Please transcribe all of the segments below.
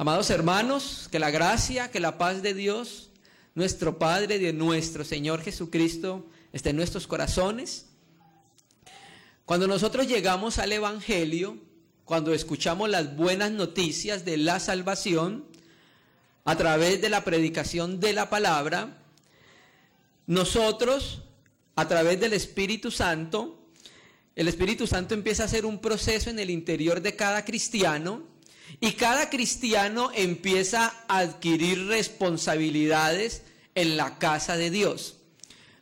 Amados hermanos, que la gracia, que la paz de Dios, nuestro Padre, de nuestro Señor Jesucristo, esté en nuestros corazones. Cuando nosotros llegamos al Evangelio, cuando escuchamos las buenas noticias de la salvación, a través de la predicación de la palabra, nosotros, a través del Espíritu Santo, el Espíritu Santo empieza a hacer un proceso en el interior de cada cristiano, y cada cristiano empieza a adquirir responsabilidades en la casa de Dios.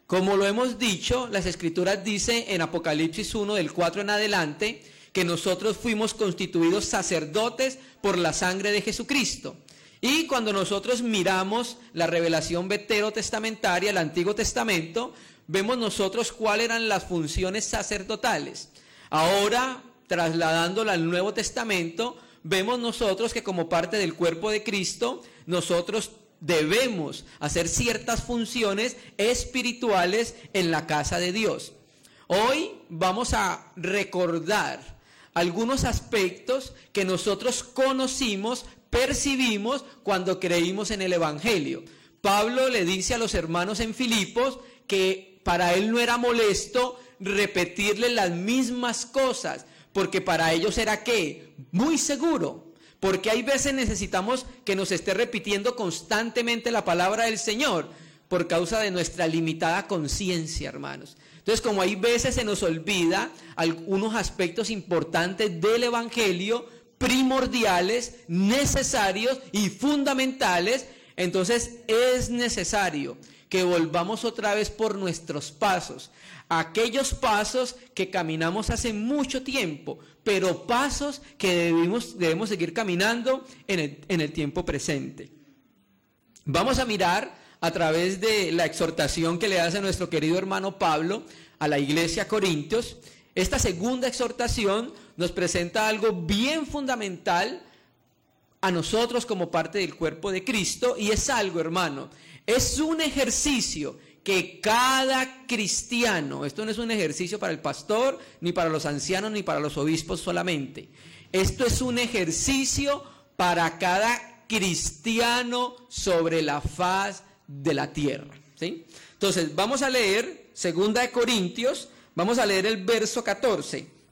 Como lo hemos dicho, las Escrituras dicen en Apocalipsis 1, del 4 en adelante, que nosotros fuimos constituidos sacerdotes por la sangre de Jesucristo. Y cuando nosotros miramos la revelación veterotestamentaria, el Antiguo Testamento, vemos nosotros cuáles eran las funciones sacerdotales. Ahora, trasladándola al Nuevo Testamento, vemos nosotros que como parte del cuerpo de Cristo, nosotros debemos hacer ciertas funciones espirituales en la casa de Dios. Hoy vamos a recordar algunos aspectos que nosotros conocimos, percibimos cuando creímos en el Evangelio. Pablo le dice a los hermanos en Filipos que para él no era molesto repetirles las mismas cosas, porque para ellos era ¿qué? Muy seguro, porque hay veces necesitamos que nos esté repitiendo constantemente la palabra del Señor, por causa de nuestra limitada conciencia, hermanos. Entonces, como hay veces se nos olvida algunos aspectos importantes del Evangelio, primordiales, necesarios y fundamentales, entonces es necesario que volvamos otra vez por nuestros pasos, aquellos pasos que caminamos hace mucho tiempo, pero pasos que debemos seguir caminando en el tiempo presente. Vamos a mirar a través de la exhortación que le hace nuestro querido hermano Pablo a la iglesia Corintios. Esta segunda exhortación nos presenta algo bien fundamental a nosotros como parte del cuerpo de Cristo, y es algo, hermano, es un ejercicio que cada cristiano, esto no es un ejercicio para el pastor, ni para los ancianos, ni para los obispos solamente, esto es un ejercicio para cada cristiano sobre la faz de la tierra, ¿sí? Entonces, vamos a leer 2 de Corintios, vamos a leer el verso 14.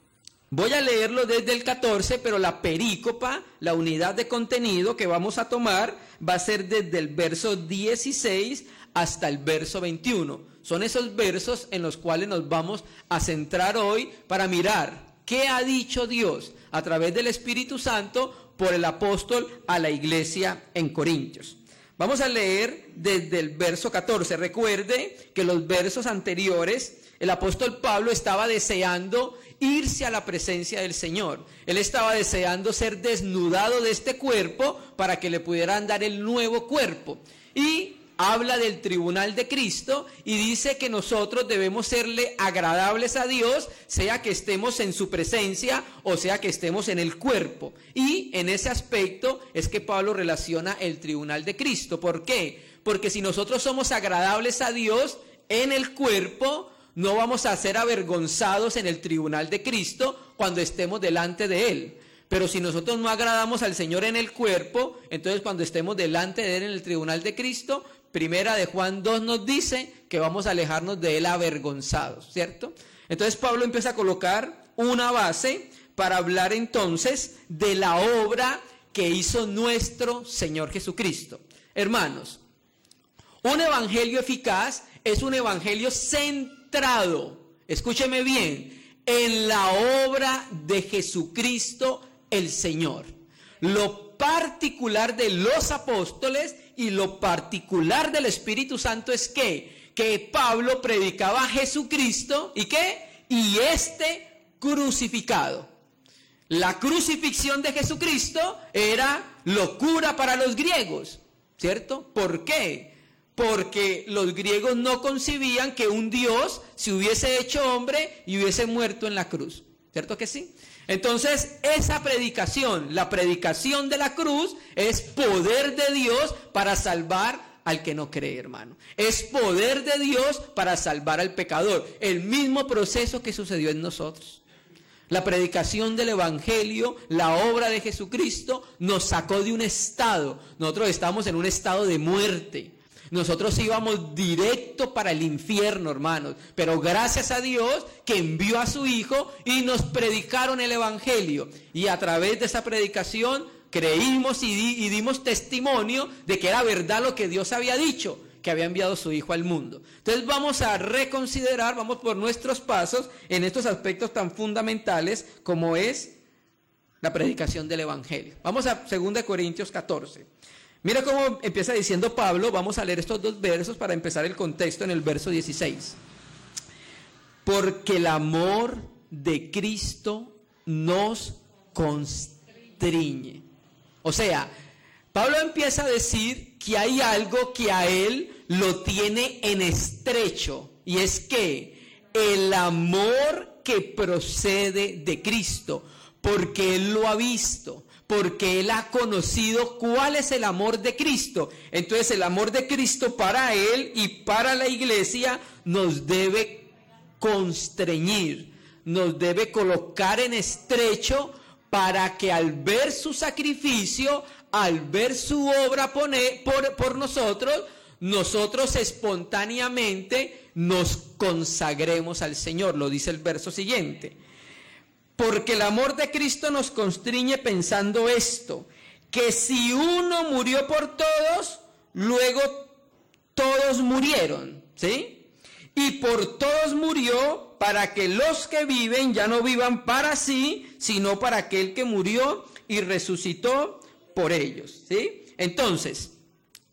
Voy a leerlo desde el 14, pero la perícopa, la unidad de contenido que vamos a tomar, va a ser desde el verso 16 hasta el verso 21. Son esos versos en los cuales nos vamos a centrar hoy para mirar qué ha dicho Dios a través del Espíritu Santo por el apóstol a la iglesia en Corintios. Vamos a leer desde el verso 14. Recuerde que los versos anteriores, el apóstol Pablo estaba deseando irse a la presencia del Señor. Él estaba deseando ser desnudado de este cuerpo para que le pudieran dar el nuevo cuerpo. Y habla del tribunal de Cristo y dice que nosotros debemos serle agradables a Dios, sea que estemos en su presencia o sea que estemos en el cuerpo. Y en ese aspecto es que Pablo relaciona el tribunal de Cristo. ¿Por qué? Porque si nosotros somos agradables a Dios en el cuerpo, no vamos a ser avergonzados en el tribunal de Cristo cuando estemos delante de Él. Pero si nosotros no agradamos al Señor en el cuerpo, entonces cuando estemos delante de Él en el tribunal de Cristo, Primera de Juan 2 nos dice que vamos a alejarnos de Él avergonzados, ¿cierto? Entonces Pablo empieza a colocar una base para hablar entonces de la obra que hizo nuestro Señor Jesucristo. Hermanos, un evangelio eficaz es un evangelio centrado, escúcheme bien, en la obra de Jesucristo el Señor. Lo particular de los apóstoles y lo particular del Espíritu Santo es que Pablo predicaba a Jesucristo y crucificado. La crucifixión de Jesucristo era locura para los griegos, ¿cierto? ¿Por qué? Porque los griegos no concibían que un Dios se hubiese hecho hombre y hubiese muerto en la cruz, ¿cierto que sí? Entonces, esa predicación, la predicación de la cruz, es poder de Dios para salvar al que no cree, hermano. Es poder de Dios para salvar al pecador. El mismo proceso que sucedió en nosotros. La predicación del Evangelio, la obra de Jesucristo, nos sacó de un estado. Nosotros estábamos en un estado de muerte. Nosotros íbamos directo para el infierno, hermanos. Pero gracias a Dios que envió a su Hijo y nos predicaron el Evangelio. Y a través de esa predicación creímos y dimos testimonio de que era verdad lo que Dios había dicho, que había enviado a su Hijo al mundo. Entonces vamos a reconsiderar, vamos por nuestros pasos en estos aspectos tan fundamentales como es la predicación del Evangelio. Vamos a 2 Corintios 14. Mira cómo empieza diciendo Pablo. Vamos a leer estos dos versos para empezar el contexto en el verso 16. Porque el amor de Cristo nos constriñe. O sea, Pablo empieza a decir que hay algo que a él lo tiene en estrecho, y es que el amor que procede de Cristo, porque él lo ha visto, porque él ha conocido cuál es el amor de Cristo. Entonces el amor de Cristo para él y para la iglesia nos debe constreñir, nos debe colocar en estrecho, para que al ver su sacrificio, al ver su obra por nosotros espontáneamente nos consagremos al Señor. Lo dice el verso siguiente. Porque el amor de Cristo nos constriñe pensando esto, que si uno murió por todos, luego todos murieron, ¿sí? Y por todos murió, para que los que viven ya no vivan para sí, sino para aquel que murió y resucitó por ellos, ¿sí? Entonces,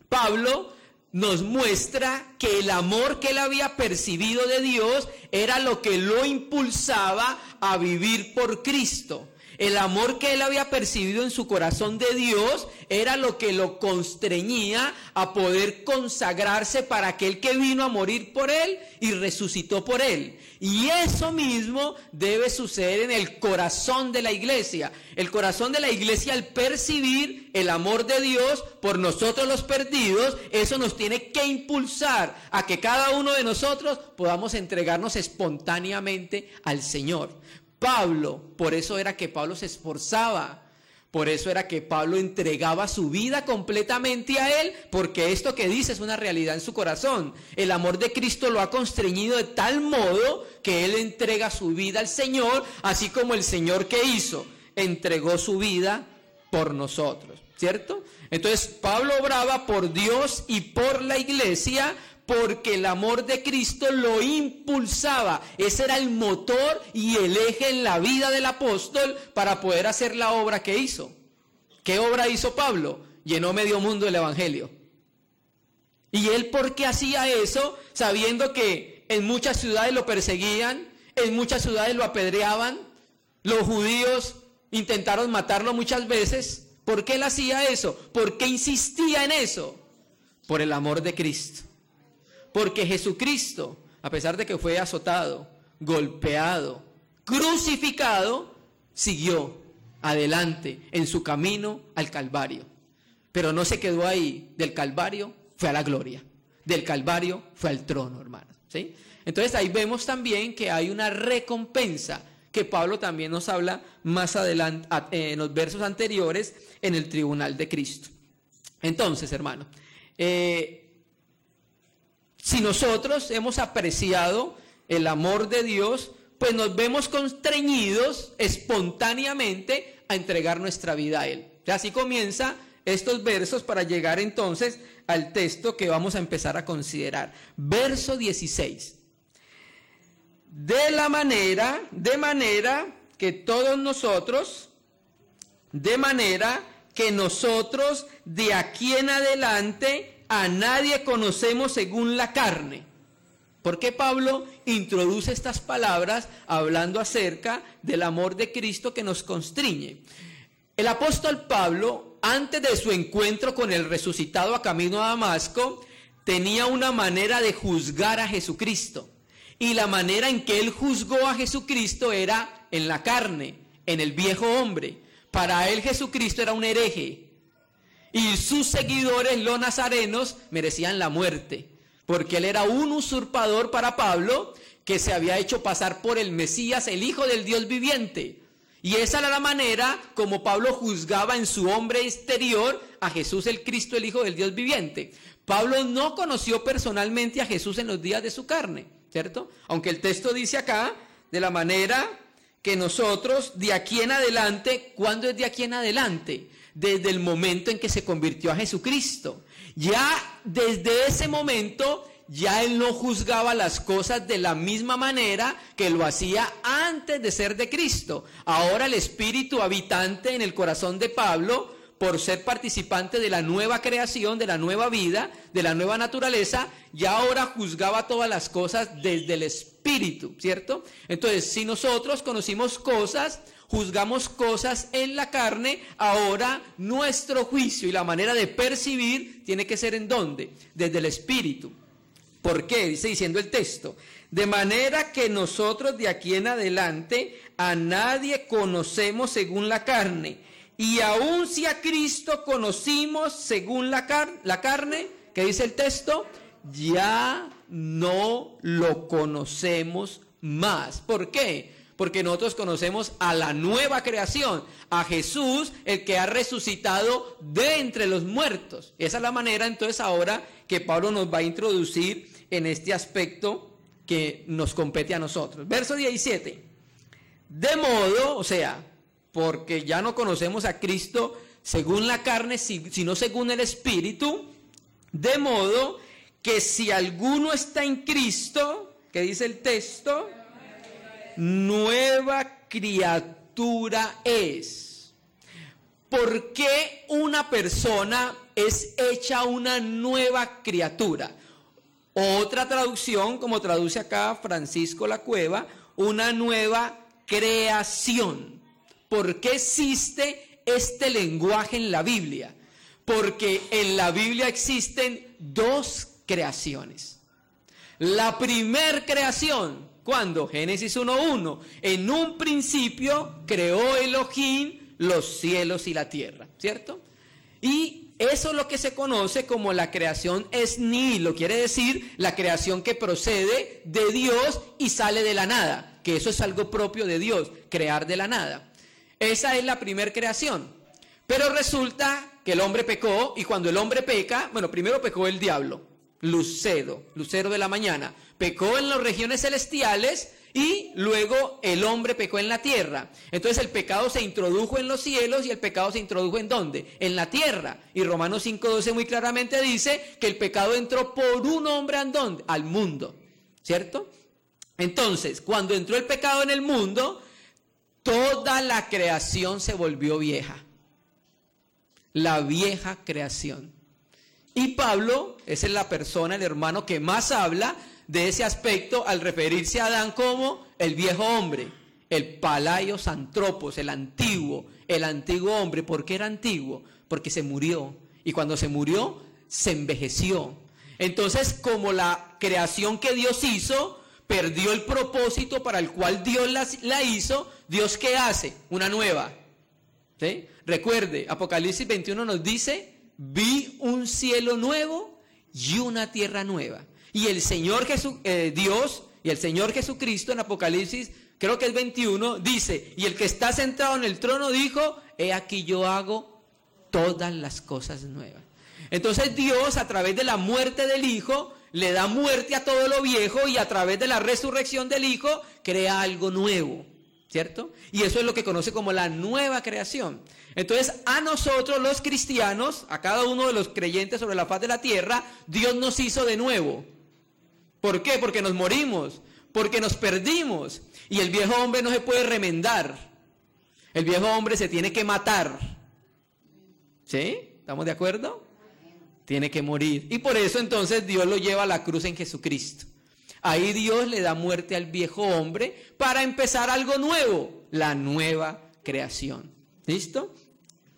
Pablo nos muestra que el amor que él había percibido de Dios era lo que lo impulsaba a vivir por Cristo. El amor que él había percibido en su corazón de Dios era lo que lo constreñía a poder consagrarse para aquel que vino a morir por él y resucitó por él. Y eso mismo debe suceder en el corazón de la iglesia. El corazón de la iglesia, al percibir el amor de Dios por nosotros los perdidos, eso nos tiene que impulsar a que cada uno de nosotros podamos entregarnos espontáneamente al Señor. Pablo, por eso era que Pablo se esforzaba, por eso era que Pablo entregaba su vida completamente a él, porque esto que dice es una realidad en su corazón. El amor de Cristo lo ha constreñido de tal modo que él entrega su vida al Señor, así como el Señor que hizo, entregó su vida por nosotros, ¿cierto? Entonces Pablo obraba por Dios y por la iglesia, porque el amor de Cristo lo impulsaba. Ese era el motor y el eje en la vida del apóstol para poder hacer la obra que hizo. ¿Qué obra hizo Pablo? Llenó medio mundo del evangelio. ¿Y él por qué hacía eso? Sabiendo que en muchas ciudades lo perseguían, en muchas ciudades lo apedreaban, los judíos intentaron matarlo muchas veces. ¿Por qué él hacía eso? ¿Por qué insistía en eso? Por el amor de Cristo. Porque Jesucristo, a pesar de que fue azotado, golpeado, crucificado, siguió adelante en su camino al Calvario. Pero no se quedó ahí. Del Calvario fue a la gloria. Del Calvario fue al trono, hermanos, ¿sí? Entonces ahí vemos también que hay una recompensa que Pablo también nos habla más adelante, en los versos anteriores, en el tribunal de Cristo. Entonces, hermano, si nosotros hemos apreciado el amor de Dios, pues nos vemos constreñidos espontáneamente a entregar nuestra vida a Él. Así comienza estos versos para llegar entonces al texto que vamos a empezar a considerar. Verso 16. De manera que todos nosotros, de manera que nosotros de aquí en adelante a nadie conocemos según la carne. ¿Por qué Pablo introduce estas palabras hablando acerca del amor de Cristo que nos constriñe? El apóstol Pablo, antes de su encuentro con el resucitado a camino a Damasco, tenía una manera de juzgar a Jesucristo. Y la manera en que él juzgó a Jesucristo era en la carne, en el viejo hombre. Para él Jesucristo era un hereje. Y sus seguidores, los nazarenos, merecían la muerte, porque él era un usurpador para Pablo, que se había hecho pasar por el Mesías, el Hijo del Dios viviente. Y esa era la manera como Pablo juzgaba en su hombre exterior a Jesús el Cristo, el Hijo del Dios viviente. Pablo no conoció personalmente a Jesús en los días de su carne, ¿cierto? Aunque el texto dice acá, de la manera que nosotros de aquí en adelante, ¿cuándo es de aquí en adelante? Desde el momento en que se convirtió a Jesucristo. Ya desde ese momento, ya él no juzgaba las cosas de la misma manera que lo hacía antes de ser de Cristo. Ahora el Espíritu habitante en el corazón de Pablo, por ser participante de la nueva creación, de la nueva vida, de la nueva naturaleza, ya ahora juzgaba todas las cosas desde el Espíritu, ¿cierto? Entonces, si nosotros conocimos cosas, juzgamos cosas en la carne, ahora nuestro juicio y la manera de percibir tiene que ser ¿en dónde? Desde el Espíritu. ¿Por qué? Dice diciendo el texto, de manera que nosotros de aquí en adelante a nadie conocemos según la carne, y aun si a Cristo conocimos según la carne, ¿qué dice el texto? Ya no lo conocemos más. ¿Por qué? Porque nosotros conocemos a la nueva creación, a Jesús, el que ha resucitado de entre los muertos. Esa es la manera entonces ahora que Pablo nos va a introducir en este aspecto que nos compete a nosotros. Verso 17. De modo, o sea, porque ya no conocemos a Cristo según la carne, sino según el Espíritu, de modo que si alguno está en Cristo, ¿qué dice el texto? Nueva criatura es. ¿Por qué una persona es hecha una nueva criatura? Otra traducción, como traduce acá Francisco La Cueva, una nueva creación. ¿Por qué existe este lenguaje en la Biblia? Porque en la Biblia existen dos creaciones. La primer creación, ¿cuándo? Génesis 1:1. En un principio creó Elohim los cielos y la tierra, ¿cierto? Y eso es lo que se conoce como la creación ex nihilo, quiere decir la creación que procede de Dios y sale de la nada, que eso es algo propio de Dios, crear de la nada. Esa es la primera creación. Pero resulta que el hombre pecó, y cuando el hombre peca, bueno, primero pecó el diablo, lucero de la mañana, pecó en las regiones celestiales y luego el hombre pecó en la tierra. Entonces el pecado se introdujo en los cielos y el pecado se introdujo ¿en dónde? En la tierra. Y Romanos 5:12 muy claramente dice que el pecado entró por un hombre ¿en dónde? Al mundo, ¿cierto? Entonces, cuando entró el pecado en el mundo, toda la creación se volvió vieja. La vieja creación. Y Pablo es la persona, el hermano que más habla de ese aspecto al referirse a Adán como el viejo hombre, el palaios antropos, el antiguo hombre. ¿Por qué era antiguo? Porque se murió. Y cuando se murió, se envejeció. Entonces, como la creación que Dios hizo perdió el propósito para el cual Dios la hizo, ¿Dios qué hace? Una nueva. ¿Sí? Recuerde, Apocalipsis 21 nos dice, vi un cielo nuevo y una tierra nueva. Y el Señor Dios y el Señor Jesucristo en Apocalipsis, creo que es 21, dice, y el que está sentado en el trono dijo, he aquí yo hago todas las cosas nuevas. Entonces Dios, a través de la muerte del Hijo, le da muerte a todo lo viejo y a través de la resurrección del Hijo, crea algo nuevo, ¿cierto? Y eso es lo que conoce como la nueva creación. Entonces, a nosotros los cristianos, a cada uno de los creyentes sobre la faz de la tierra, Dios nos hizo de nuevo. ¿Por qué? Porque nos morimos, porque nos perdimos. Y el viejo hombre no se puede remendar. El viejo hombre se tiene que matar. ¿Sí? ¿Estamos de acuerdo? Tiene que morir. Y por eso entonces Dios lo lleva a la cruz en Jesucristo. Ahí Dios le da muerte al viejo hombre para empezar algo nuevo, la nueva creación. ¿Listo?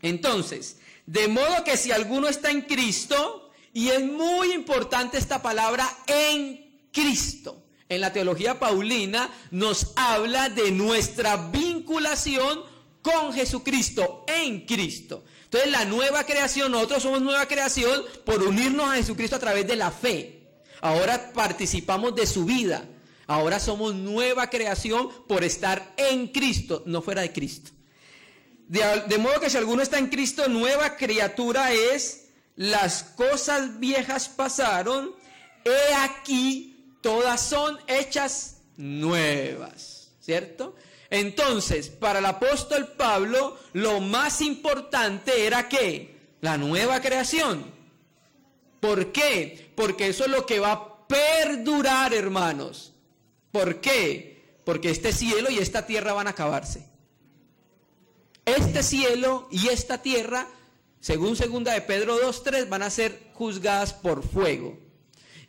Entonces, de modo que si alguno está en Cristo, y es muy importante esta palabra en Cristo. En la teología paulina nos habla de nuestra vinculación con Jesucristo, en Cristo. Entonces la nueva creación, nosotros somos nueva creación por unirnos a Jesucristo a través de la fe. Ahora participamos de su vida. Ahora somos nueva creación por estar en Cristo, no fuera de Cristo. De modo que si alguno está en Cristo, nueva criatura es, las cosas viejas pasaron, he aquí, todas son hechas nuevas, ¿cierto? Entonces, para el apóstol Pablo, lo más importante era ¿qué? La nueva creación. ¿Por qué? Porque eso es lo que va a perdurar, hermanos. ¿Por qué? Porque este cielo y esta tierra van a acabarse. Este cielo y esta tierra, según 2 de Pedro 2:3, van a ser juzgadas por fuego.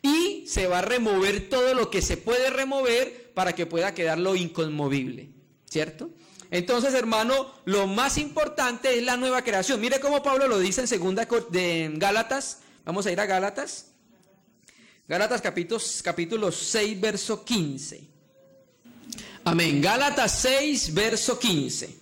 Y se va a remover todo lo que se puede remover para que pueda quedar lo inconmovible, ¿cierto? Entonces, hermano, lo más importante es la nueva creación. Mire cómo Pablo lo dice en 2 de Gálatas. Vamos a ir a Gálatas. Gálatas capítulo 6, verso 15. Amén. Gálatas 6, verso 15.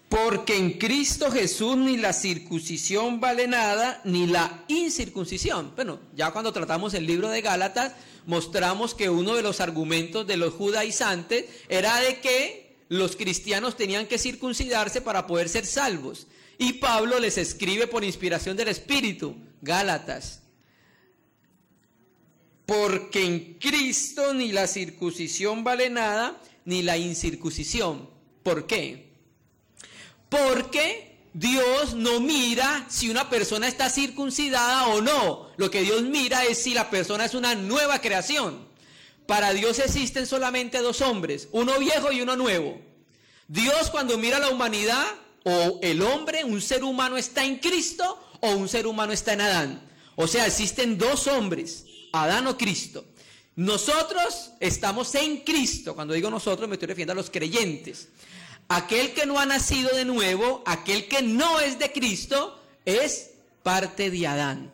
Porque en Cristo Jesús ni la circuncisión vale nada, ni la incircuncisión. Bueno, ya cuando tratamos el libro de Gálatas, mostramos que uno de los argumentos de los judaizantes era de que los cristianos tenían que circuncidarse para poder ser salvos. Y Pablo les escribe por inspiración del Espíritu, Gálatas. Porque en Cristo ni la circuncisión vale nada, ni la incircuncisión. ¿Por qué? Porque Dios no mira si una persona está circuncidada o no. Lo que Dios mira es si la persona es una nueva creación. Para Dios existen solamente dos hombres, uno viejo y uno nuevo. Dios, cuando mira a la humanidad, o el hombre, un ser humano está en Cristo o un ser humano está en Adán. O sea, existen dos hombres, Adán o Cristo. Nosotros estamos en Cristo. Cuando digo nosotros me estoy refiriendo a los creyentes. Aquel que no ha nacido de nuevo, aquel que no es de Cristo, es parte de Adán,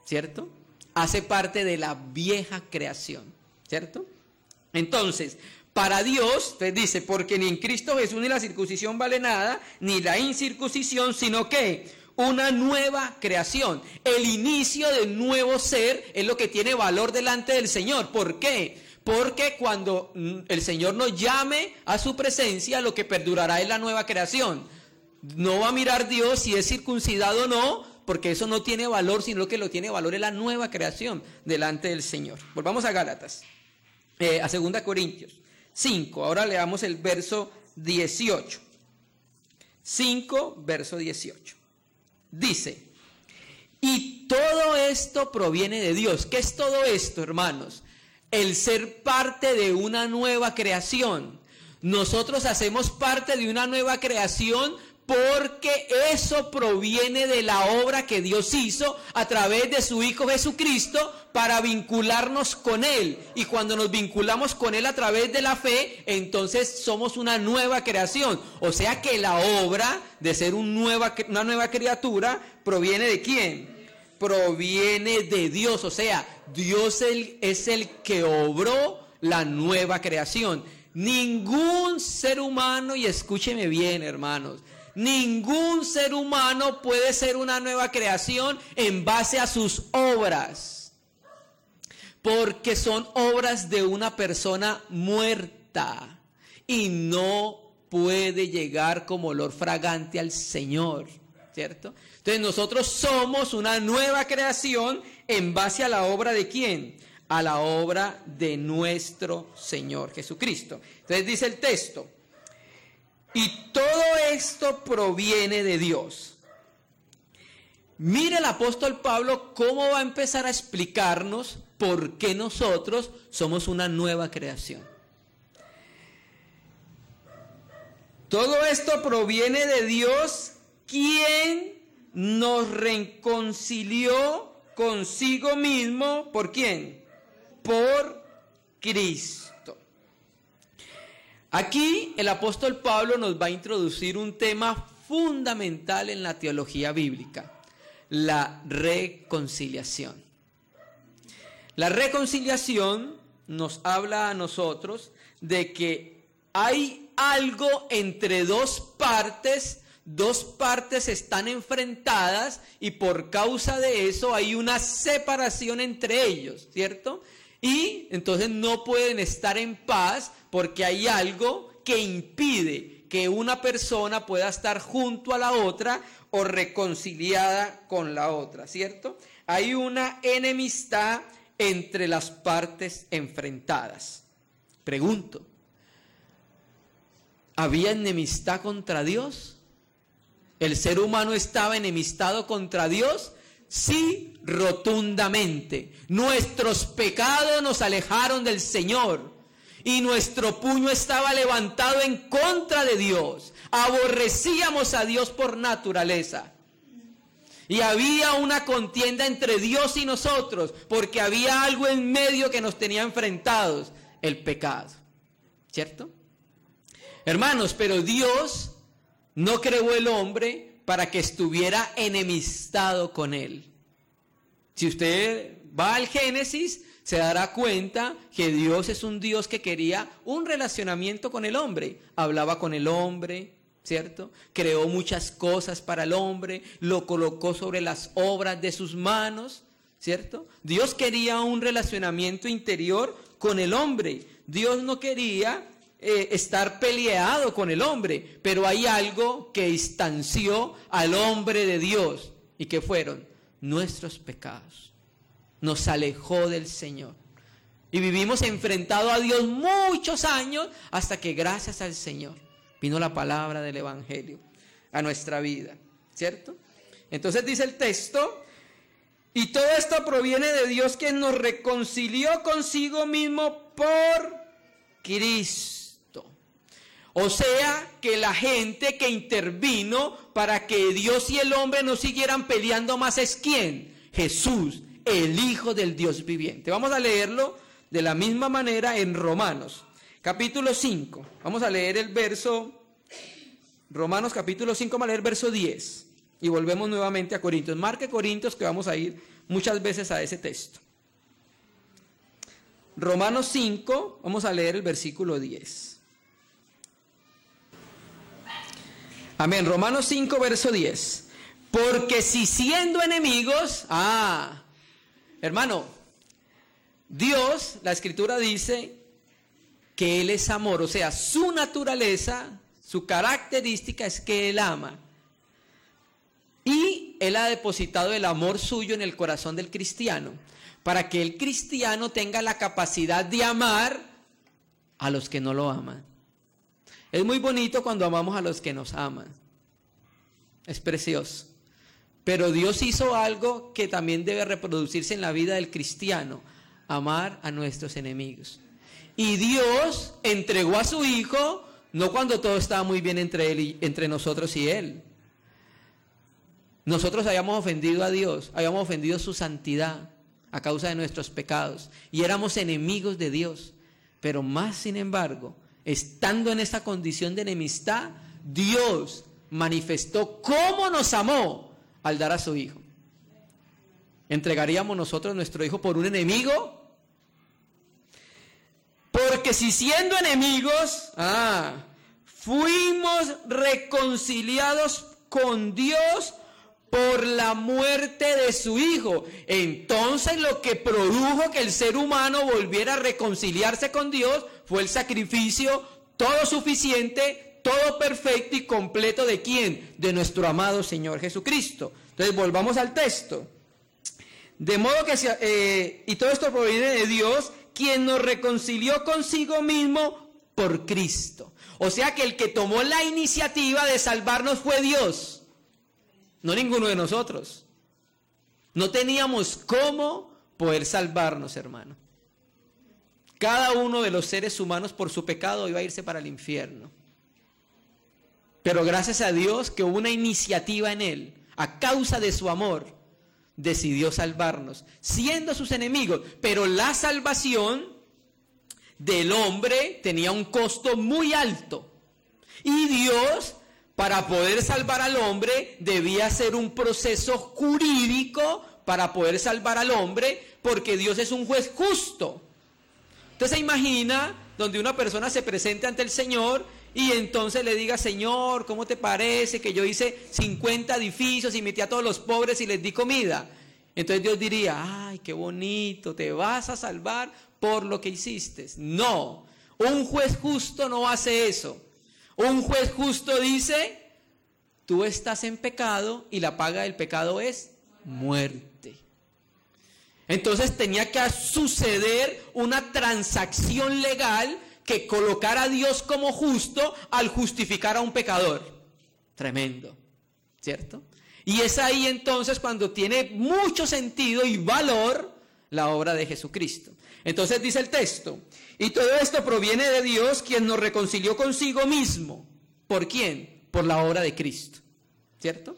¿cierto? Hace parte de la vieja creación, ¿cierto? Entonces, para Dios, usted dice, porque ni en Cristo Jesús ni la circuncisión vale nada, ni la incircuncisión, sino que una nueva creación. El inicio del nuevo ser es lo que tiene valor delante del Señor. ¿Por qué? Porque cuando el Señor nos llame a su presencia, lo que perdurará es la nueva creación. No va a mirar Dios si es circuncidado o no, porque eso no tiene valor, sino que lo tiene valor es la nueva creación delante del Señor. Volvamos a Gálatas, a 2 Corintios 5. Ahora leamos el verso 18. 5, verso 18. Dice, y todo esto proviene de Dios. ¿Qué es todo esto, hermanos? El ser parte de una nueva creación. Nosotros hacemos parte de una nueva creación porque eso proviene de la obra que Dios hizo a través de su Hijo Jesucristo para vincularnos con Él. Y cuando nos vinculamos con Él a través de la fe, entonces somos una nueva creación. O sea que la obra de ser una nueva criatura proviene ¿de quién? Proviene de Dios. O sea, Dios es el que obró la nueva creación. Ningún ser humano, y escúcheme bien, hermanos, ningún ser humano puede ser una nueva creación en base a sus obras, porque son obras de una persona muerta y no puede llegar como olor fragante al Señor, ¿cierto? Entonces nosotros somos una nueva creación en base a la obra ¿de quién? A la obra de nuestro Señor Jesucristo. Entonces dice el texto, y todo esto proviene de Dios. Mire el apóstol Pablo cómo va a empezar a explicarnos por qué nosotros somos una nueva creación. Todo esto proviene de Dios, quien nos reconcilió consigo mismo. ¿Por quién? Por Cristo. Aquí el apóstol Pablo nos va a introducir un tema fundamental en la teología bíblica: la reconciliación. La reconciliación nos habla a nosotros de que hay algo entre dos partes están enfrentadas y por causa de eso hay una separación entre ellos, ¿cierto? Y entonces no pueden estar en paz porque hay algo que impide que una persona pueda estar junto a la otra o reconciliada con la otra, ¿cierto? Hay una enemistad entre las partes enfrentadas. Pregunto, ¿había enemistad contra Dios? ¿El ser humano estaba enemistado contra Dios? Sí, rotundamente. Nuestros pecados nos alejaron del Señor y nuestro puño estaba levantado en contra de Dios. Aborrecíamos a Dios por naturaleza. Y había una contienda entre Dios y nosotros, porque había algo en medio que nos tenía enfrentados, el pecado. ¿Cierto? Hermanos, pero Dios no creó el hombre para que estuviera enemistado con él. Si usted va al Génesis, se dará cuenta que Dios es un Dios que quería un relacionamiento con el hombre. Hablaba con el hombre, ¿cierto? Creó muchas cosas para el hombre, lo colocó sobre las obras de sus manos, ¿cierto? Dios quería un relacionamiento interior con el hombre. Dios no quería estar peleado con el hombre, pero hay algo que distanció al hombre de Dios. ¿Y qué fueron? Nuestros pecados. Nos alejó del Señor. Y vivimos enfrentados a Dios muchos años hasta que gracias al Señor vino la palabra del Evangelio a nuestra vida, ¿cierto? Entonces dice el texto, y todo esto proviene de Dios, quien nos reconcilió consigo mismo por Cristo. O sea, que la gente que intervino para que Dios y el hombre no siguieran peleando más es ¿quién? Jesús, el Hijo del Dios viviente. Vamos a leerlo de la misma manera en Romanos, capítulo 5. Vamos a leer el verso, Romanos capítulo 5, vamos a leer verso 10. Y volvemos nuevamente a Corintios. Marque Corintios, que vamos a ir muchas veces a ese texto. Romanos 5, vamos a leer el versículo 10. Amén. Romanos 5, verso 10. Porque si siendo enemigos, hermano, Dios, la Escritura dice que Él es amor, o sea, su naturaleza, su característica es que Él ama. Y Él ha depositado el amor suyo en el corazón del cristiano, para que el cristiano tenga la capacidad de amar a los que no lo aman. Es muy bonito cuando amamos a los que nos aman. Es precioso. Pero Dios hizo algo que también debe reproducirse en la vida del cristiano: amar a nuestros enemigos. Y Dios entregó a su Hijo, no cuando todo estaba muy bien entre nosotros y Él. Nosotros habíamos ofendido a Dios, habíamos ofendido su santidad a causa de nuestros pecados y éramos enemigos de Dios. Pero más sin embargo, estando en esta condición de enemistad, Dios manifestó cómo nos amó al dar a su Hijo. ¿Entregaríamos nosotros nuestro Hijo por un enemigo? Porque si siendo enemigos, fuimos reconciliados con Dios por la muerte de su Hijo. Entonces lo que produjo que el ser humano volviera a reconciliarse con Dios fue el sacrificio todo suficiente, todo perfecto y completo ¿de quién? De nuestro amado Señor Jesucristo. Entonces volvamos al texto. De modo que y todo esto proviene de Dios, quien nos reconcilió consigo mismo por Cristo. O sea que el que tomó la iniciativa de salvarnos fue Dios, no ninguno de nosotros. No teníamos cómo poder salvarnos, hermano. Cada uno de los seres humanos por su pecado iba a irse para el infierno. Pero gracias a Dios que hubo una iniciativa en Él, a causa de su amor, decidió salvarnos, siendo sus enemigos. Pero la salvación del hombre tenía un costo muy alto. Y Dios, para poder salvar al hombre, debía hacer un proceso jurídico para poder salvar al hombre, porque Dios es un juez justo. Usted se imagina donde una persona se presente ante el Señor y entonces le diga: Señor, ¿cómo te parece que yo hice 50 edificios y metí a todos los pobres y les di comida? Entonces Dios diría, ay, qué bonito, te vas a salvar por lo que hiciste. No, un juez justo no hace eso. Un juez justo dice, tú estás en pecado y la paga del pecado es muerte. Entonces tenía que suceder una transacción legal que colocara a Dios como justo al justificar a un pecador. Tremendo, ¿cierto? Y es ahí entonces cuando tiene mucho sentido y valor la obra de Jesucristo. Entonces dice el texto, y todo esto proviene de Dios, quien nos reconcilió consigo mismo. ¿Por quién? Por la obra de Cristo, ¿cierto?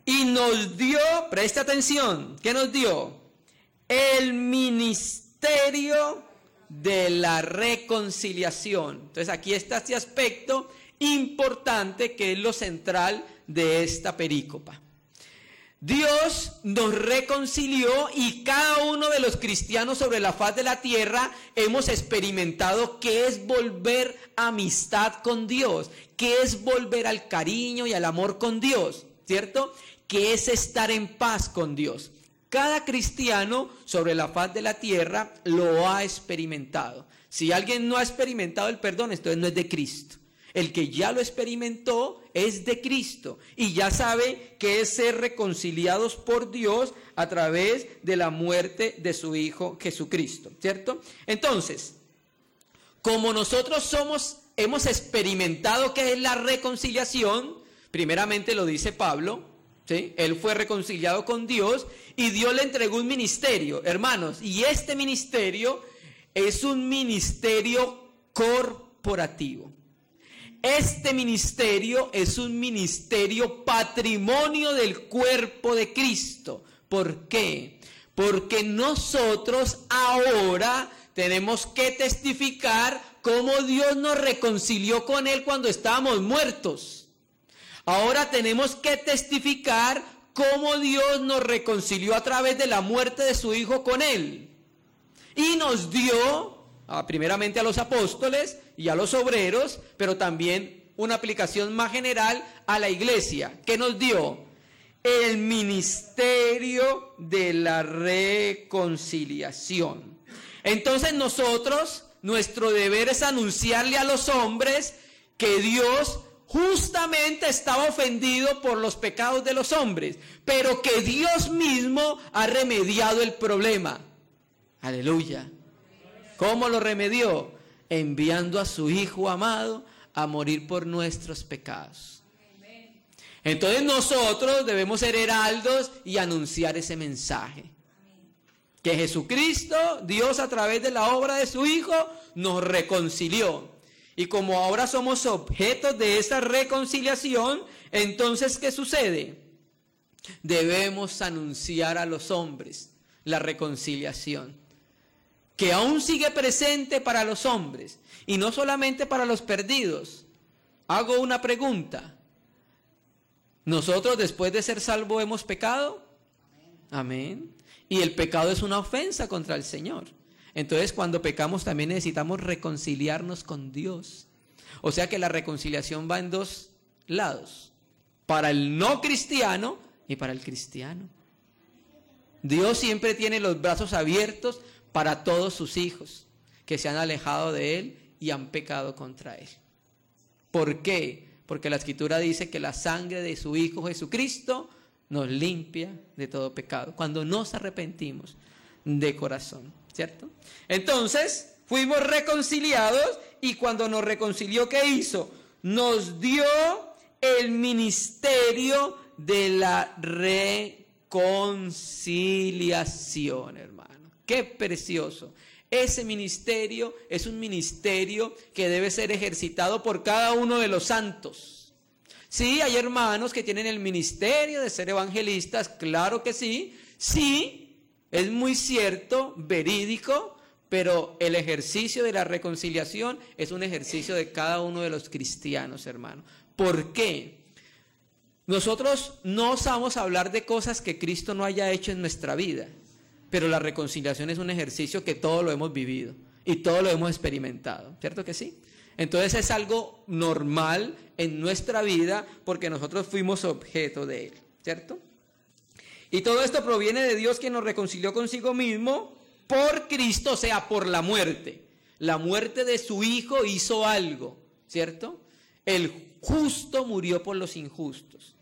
Y nos dio, presta atención, ¿qué nos dio? El ministerio de la reconciliación. Entonces aquí está este aspecto importante que es lo central de esta perícopa. Dios nos reconcilió y cada uno de los cristianos sobre la faz de la tierra hemos experimentado qué es volver a amistad con Dios, qué es volver al cariño y al amor con Dios, ¿cierto? Que es estar en paz con Dios. Cada cristiano sobre la faz de la tierra lo ha experimentado. Si alguien no ha experimentado el perdón, entonces no es de Cristo. El que ya lo experimentó es de Cristo y ya sabe que es ser reconciliados por Dios a través de la muerte de su Hijo Jesucristo, ¿cierto? Entonces, como nosotros hemos experimentado qué es la reconciliación, primeramente lo dice Pablo, ¿sí? Él fue reconciliado con Dios y Dios le entregó un ministerio, hermanos, y este ministerio es un ministerio corporativo. Este ministerio es un ministerio patrimonio del cuerpo de Cristo. ¿Por qué? Porque nosotros ahora tenemos que testificar cómo Dios nos reconcilió con Él cuando estábamos muertos. Ahora tenemos que testificar cómo Dios nos reconcilió a través de la muerte de su Hijo con Él. Y nos dio, primeramente a los apóstoles y a los obreros, pero también una aplicación más general a la iglesia. ¿Qué nos dio? El ministerio de la reconciliación. Entonces nosotros, nuestro deber es anunciarle a los hombres que Dios justamente estaba ofendido por los pecados de los hombres, pero que Dios mismo ha remediado el problema. Aleluya. ¿Cómo lo remedió? Enviando a su Hijo amado a morir por nuestros pecados. Entonces nosotros debemos ser heraldos y anunciar ese mensaje. Que Jesucristo, Dios a través de la obra de su Hijo, nos reconcilió. Y como ahora somos objetos de esa reconciliación, entonces ¿qué sucede? Debemos anunciar a los hombres la reconciliación, que aún sigue presente para los hombres, y no solamente para los perdidos. Hago una pregunta. ¿Nosotros después de ser salvos hemos pecado? Amén. Y el pecado es una ofensa contra el Señor. Entonces cuando pecamos también necesitamos reconciliarnos con Dios. O sea que la reconciliación va en dos lados. Para el no cristiano y para el cristiano. Dios siempre tiene los brazos abiertos para todos sus hijos que se han alejado de Él y han pecado contra Él. ¿Por qué? Porque la Escritura dice que la sangre de su Hijo Jesucristo nos limpia de todo pecado, cuando nos arrepentimos de corazón, ¿cierto? Entonces, fuimos reconciliados y cuando nos reconcilió, ¿qué hizo? Nos dio el ministerio de la reconciliación, hermano. ¡Qué precioso! Ese ministerio es un ministerio que debe ser ejercitado por cada uno de los santos. Sí, hay hermanos que tienen el ministerio de ser evangelistas, claro que sí. Sí, es muy cierto, verídico, pero el ejercicio de la reconciliación es un ejercicio de cada uno de los cristianos, hermano. ¿Por qué? Nosotros no osamos hablar de cosas que Cristo no haya hecho en nuestra vida. Pero la reconciliación es un ejercicio que todos lo hemos vivido y todos lo hemos experimentado, ¿cierto que sí? Entonces es algo normal en nuestra vida porque nosotros fuimos objeto de él, ¿cierto? Y todo esto proviene de Dios, que nos reconcilió consigo mismo por Cristo, o sea, por la muerte. La muerte de su Hijo hizo algo, ¿cierto? El justo murió por los injustos.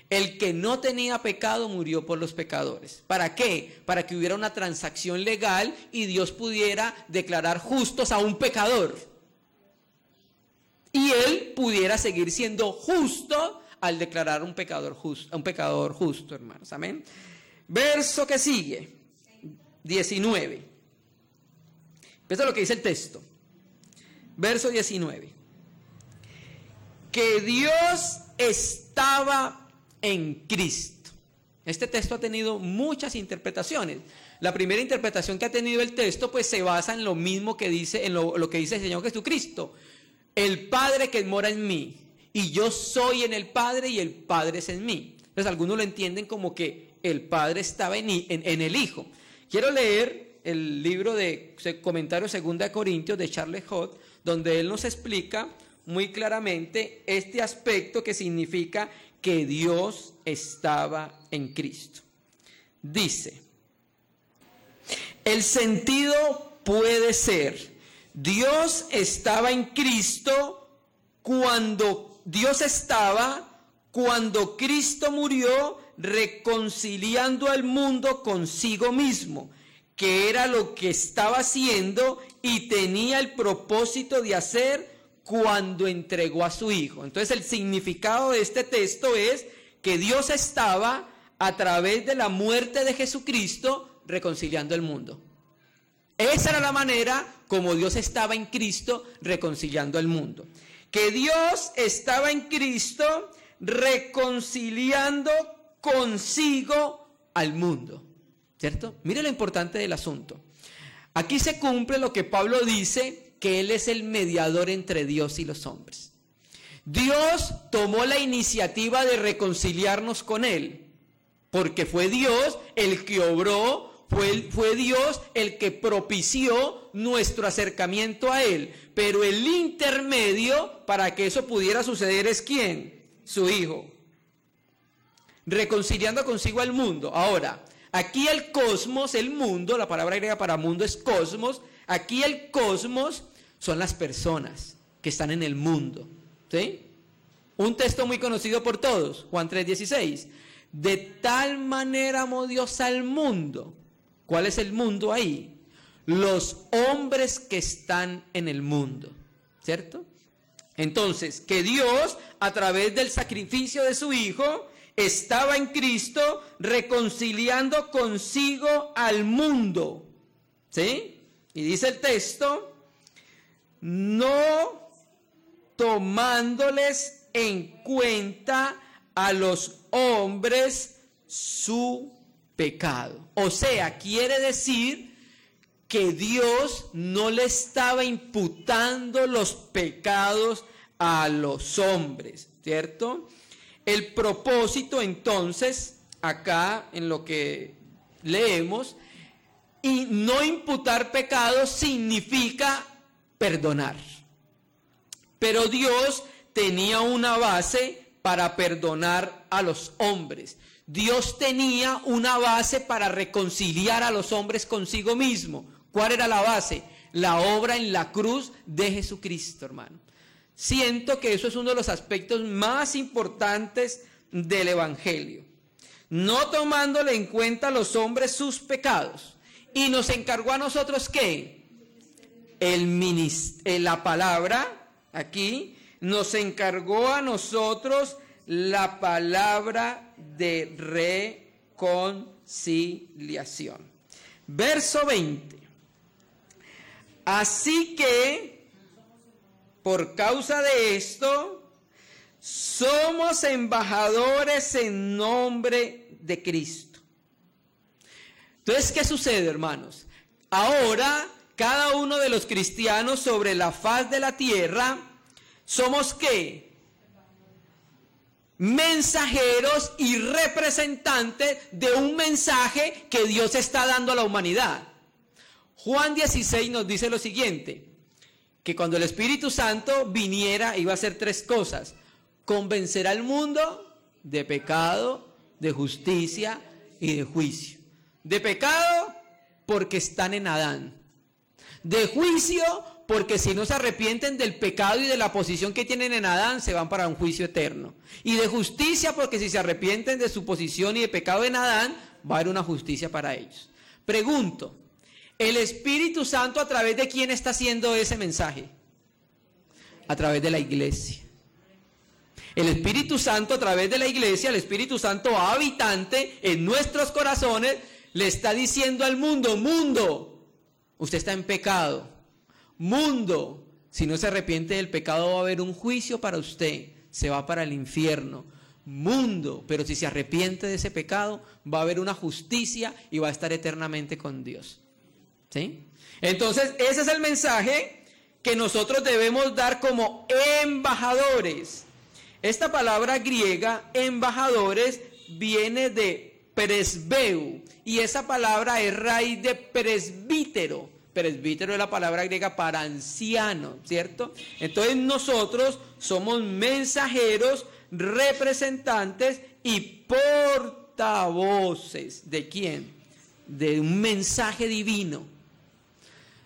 El que no tenía pecado murió por los pecadores. ¿Para qué? Para que hubiera una transacción legal y Dios pudiera declarar justos a un pecador. Y él pudiera seguir siendo justo al declarar un pecador justo, hermanos. Amén. Verso que sigue, 19. Eso es lo que dice el texto. Verso 19. Que Dios estaba en Cristo. Este texto ha tenido muchas interpretaciones. La primera interpretación que ha tenido el texto pues se basa en lo mismo que dice, en lo que dice el Señor Jesucristo. El Padre que mora en mí, y yo soy en el Padre y el Padre es en mí. Entonces algunos lo entienden como que el Padre estaba en el Hijo. Quiero leer el libro de comentario 2 Corintios de Charles Hodge, donde él nos explica muy claramente este aspecto que significa que Dios estaba en Cristo. Dice, el sentido puede ser: Dios estaba en Cristo cuando Cristo murió, reconciliando al mundo consigo mismo, que era lo que estaba haciendo y tenía el propósito de hacer cuando entregó a su Hijo. Entonces el significado de este texto es que Dios estaba, a través de la muerte de Jesucristo, reconciliando el mundo. Esa era la manera como Dios estaba en Cristo reconciliando el mundo. Que Dios estaba en Cristo reconciliando consigo al mundo. ¿Cierto? Mire lo importante del asunto. Aquí se cumple lo que Pablo dice, que Él es el mediador entre Dios y los hombres. Dios tomó la iniciativa de reconciliarnos con Él, porque fue Dios el que obró, fue Dios el que propició nuestro acercamiento a Él. Pero el intermedio para que eso pudiera suceder es ¿quién? Su Hijo. Reconciliando consigo al mundo. Ahora, aquí el cosmos, el mundo, la palabra griega para mundo es cosmos. Aquí el cosmos son las personas que están en el mundo. ¿Sí? Un texto muy conocido por todos, Juan 3:16. De tal manera amó Dios al mundo. ¿Cuál es el mundo ahí? Los hombres que están en el mundo, ¿cierto? Entonces, que Dios, a través del sacrificio de su Hijo, estaba en Cristo reconciliando consigo al mundo, ¿sí? Y dice el texto, no tomándoles en cuenta a los hombres su pecado. O sea, quiere decir que Dios no le estaba imputando los pecados a los hombres, ¿cierto? El propósito entonces, acá en lo que leemos, y no imputar pecados significa perdonar. Pero Dios tenía una base para perdonar a los hombres. Dios tenía una base para reconciliar a los hombres consigo mismo. ¿Cuál era la base? La obra en la cruz de Jesucristo, hermano. Siento que eso es uno de los aspectos más importantes del Evangelio. No tomándole en cuenta a los hombres sus pecados. Y nos encargó a nosotros, ¿qué? La palabra, aquí, nos encargó a nosotros la palabra de reconciliación. Verso 20. Así que, por causa de esto, somos embajadores en nombre de Cristo. Entonces, ¿qué sucede, hermanos? Ahora, cada uno de los cristianos sobre la faz de la tierra, ¿somos qué? Mensajeros y representantes de un mensaje que Dios está dando a la humanidad. Juan 16 nos dice lo siguiente, que cuando el Espíritu Santo viniera iba a hacer tres cosas: convencer al mundo de pecado, de justicia y de juicio. De pecado, porque están en Adán. De juicio, porque si no se arrepienten del pecado y de la posición que tienen en Adán, se van para un juicio eterno. Y de justicia, porque si se arrepienten de su posición y de pecado en Adán, va a haber una justicia para ellos. Pregunto, ¿el Espíritu Santo a través de quién está haciendo ese mensaje? A través de la iglesia. El Espíritu Santo a través de la iglesia, el Espíritu Santo habitante en nuestros corazones, le está diciendo al mundo, mundo, usted está en pecado. Mundo, si no se arrepiente del pecado va a haber un juicio para usted, se va para el infierno. Mundo, pero si se arrepiente de ese pecado, va a haber una justicia y va a estar eternamente con Dios. ¿Sí? Entonces, ese es el mensaje que nosotros debemos dar como embajadores. Esta palabra griega, embajadores, viene de presbeu, y esa palabra es raíz de presbítero. Presbítero es la palabra griega para anciano, ¿cierto? Entonces nosotros somos mensajeros, representantes y portavoces. ¿De quién? De un mensaje divino.